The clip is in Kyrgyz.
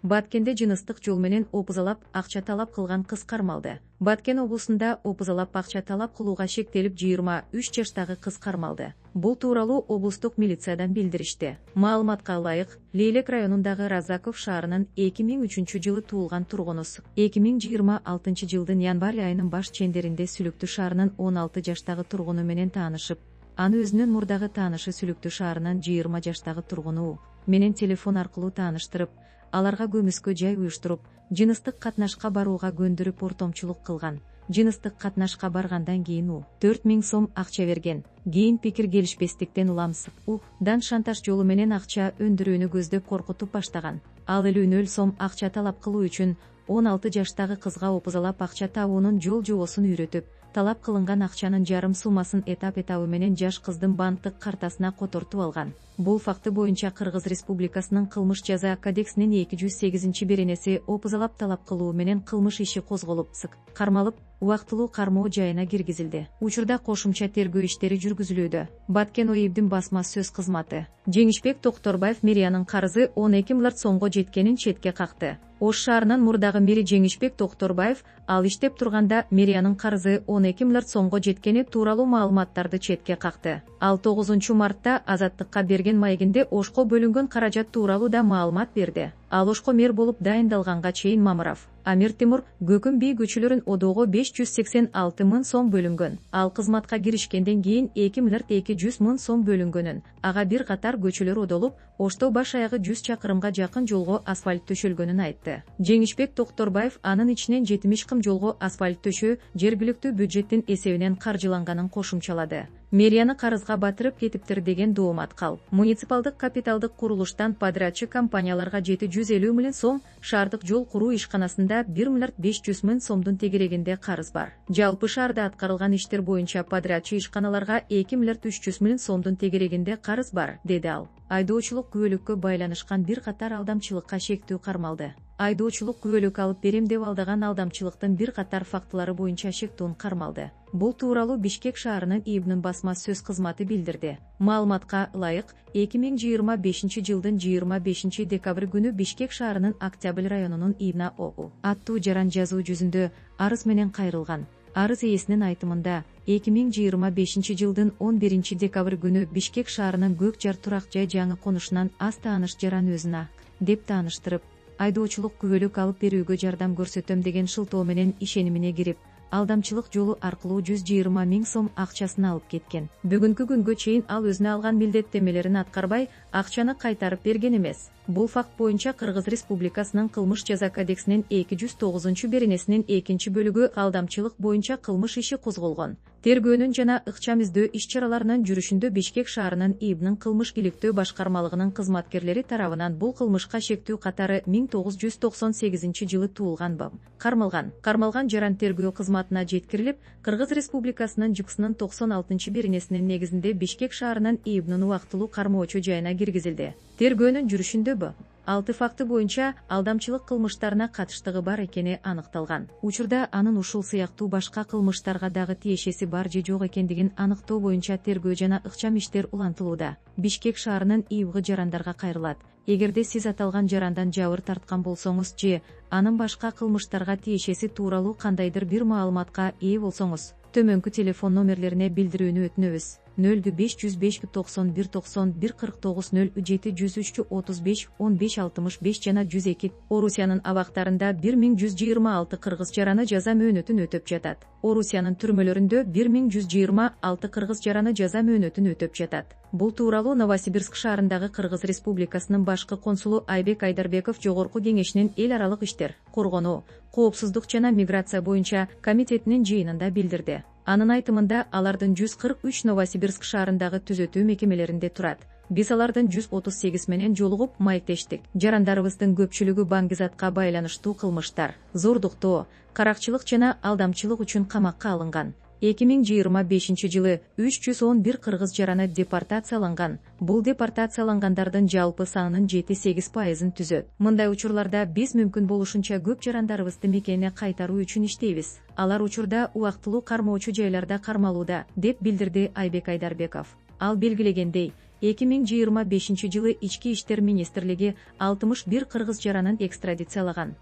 Баткенде жыныстык жол менен опузалап акча талап кылган кыз кармалды. Баткен облусунда опузалап акча талап кылууга шектелип 23 жаштагы кыз кармалды. Бул тууралуу облустук милициядан билдиришти. Маалыматка ылайык, Лейлек районундагы Разаков шаарынын 2003-жылы туулган тургунус 2026 жылдын январь айынын баш чендеринде Сүлүктүү шаарынын 16 жаштагы тургуну менен таанышып, аны өзүнүн мурдагы таанышы Сүлүктүү шаарынын 20 жаштагы тургуну менен телефон аркылуу тааныштырып, аларга көмүскө жай уюштуруп, жыныстык катнашка барууга көндүрүп ортомчулук кылган. Жыныстык катнашка баргандан кийин 4000 сом акча берген. Кийин пикир келишпестиктен уламсып, дан шантаж жолу менен акча өндүрүүнү көздөп коркутуп баштаган. Ал 50 сом акча талап кылуу үчүн 16 жаштагы кызга опузалап акча табуунун жол жобосун үйрөтүп, талап кылынган акчанын жарым суммасын этап-этабы менен жаш кыздын банктык картасына котортуп алган. Бул факты боюнча Кыргыз Республикасынын кылмыш жаза кодексинин 208-беренеси опузалап талап кылуу менен кылмыш иши козголуп, кармалып, убактылуу кармоо жайына киргизилди. Учурда кошумча тергөө иштери жүргүзүлүүдө. Баткен ОИБдин басма сөз кызматы. Жеңишбек Токторбаев мэриянын карызы 12 миллиард сомго жеткенин четке какты. Ош шаарынын мурдагы мэри Жеңишбек Токторбаев ал иштеп турганда мэриянын карызы 12 миллиард сомго жеткени тууралуу маалыматтарды четке какты. Ал 9 мартта Азаттыкка берген маегинде Ошко бөлүнгөн каражат тууралуу да маалымат берди. Ал Ошко мэр болуп дайындалганга чейин Мамыров, Амир Темур, Көкүм би көчөлөрүн одоого 586 миң сом бөлүнгөн. Ал кызматка киришкенден кийин 2 миллиард 200 миң сом бөлүнгөнүн, ага бир катар көчөлөр одолуп, Ошто баш аягы 100 чакырымга жакын жолго асфальт төшөлгөнүн айтты. Жеңишбек Токторбаев анын ичинен 70 кым жолго асфальт төшөө жергиликтүү бюджеттин эсебинен каржыланганын кошумчалады. Мэрияны карызга батырып кетиптир деген доомат калп. Муниципалдык капиталдык курулуштан подрядчы компанияларга 750 миң сом, шаардык жол куруу ишканасында 1 миллиард 500 миң сомдун тегерегинде карыз бар. Жалпы шаарда аткарылган иштер боюнча подрядчы ишканаларга 2 миллиард 300 миң сомдун тегерегинде карыз бар, деди ал. Айдоочулук күбөлүккө байланышкан бир катар алдамчылыкка шектүү кармалды. Айдоочулук күбөлүк алып берем деп алдаган алдамчылыктын бир катар фактылары боюнча шектүүн кармалды. Бул тууралуу Бишкек шаарынын ИИБнин басма сөз кызматы билдирди. Маалыматка ылайык, 2025 жылдын 25 декабрь күнү Бишкек шаарынын Октябрь районунун ИИБна ОУ аттуу жаран жазуу жүзүндө арыз менен кайрылган. Арыз ээсинин айтымында 2025 жылдын 11 декабрь күнү Бишкек шаарынын Көк Жар турак жай жаңы конушунан аз тааныш жаран өзүнө деп тааныштырып, айдоочулук күбөлүк алып берүүгө жардам көрсөтөм деген шылтоо менен ишенимине кирип, алдамчылык жолу аркылуу 120 миң сом акчасын алып кеткен. Бүгүнкү күнгө чейин ал өзүнө алган милдеттемелерин аткарбай, акчаны кайтарып берген эмес. Бул факт боюнча Кыргыз Республикасынын кылмыш жаза кодексинин 209-беренесинин 2-бөлүгү алдамчылык боюнча кылмыш иши козголгон. Тергөөнүн жана ыкчам издөө иш-чараларынын жүрүшүндө Бишкек шаарынын ИИБнин кылмыш иликтөө башкармалыгынын кызматкерлери тарабынан бул кылмышка шектүү катары 1998 жылы туулган бап кармалган жаран тергөө кызматына жеткирилип, Кыргыз Республикасынын ЖКСынын 96-беренесинин негизинде Бишкек шаарынын ИИБнин убактылуу кармоочу жайына киргизилди. Тергөөнүн жүрүшүндө 6 факты боюнча алдамчылык кылмыштарына катыштыгы бар экени аныкталган. Учурда анын ушул сыяктуу башка кылмыштарга дагы тиешеси бар же жок экендигин аныктоо боюнча тергөө жана ыкчам иштер улантылууда. Бишкек шаарынын ИИБ жарандарга кайрылат. Эгерде сиз аталган жарандан жабыр тарткан болсоңуз же анын башка кылмыштарга тиешеси тууралуу кандайдыр бир маалыматка ээ болсоңуз, төмөнкү телефон номерлерине билдирүүнү өтүнөбүз. 0505 91 91 49 07 103 35 15 65 жана 102. Орусиянын абактарында 1126 кыргыз жараны жаза мөөнөтүн өтөп жатат. Орусиянын түрмөлөрүндө 1126 кыргыз жараны жаза мөөнөтүн өтөп жатат. Бул тууралуу Новосибирск шаарындагы Кыргыз Республикасынын башкы консулу Айбек Айдарбеков Жогорку кеңешинин эл аралык иштер, коргонуу, коопсуздук жана миграция боюнча комитетинин жыйынында билдирди. Анын айтымында алардын 143 Новосибирск шаарындагы түзөтүү мекемелеринде турат. Биз алардын 138 менен жолугуп маектештик. Жарандарыбыздын көпчүлүгү баңгизатка байланыштуу кылмыштар, зордуктоо, каракчылык жана алдамчылык үчүн камакка алынган. 2025 жылы 311 кыргыз жараны депортацияланган. Бул депортациялангандардын жалпы санынын 7-8% түзөт. Мындай учурларда биз мүмкүн болушунча көп жарандарыбызды мекенине кайтаруу үчүн иштейбиз. Алар учурда убактылуу кармоочу жайларда кармалууда, деп билдирди Айбек Айдарбеков. Ал белгилегендей, 2025 жылы Ички иштер министрлиги 61 кыргыз жаранын экстрадициyaлаган.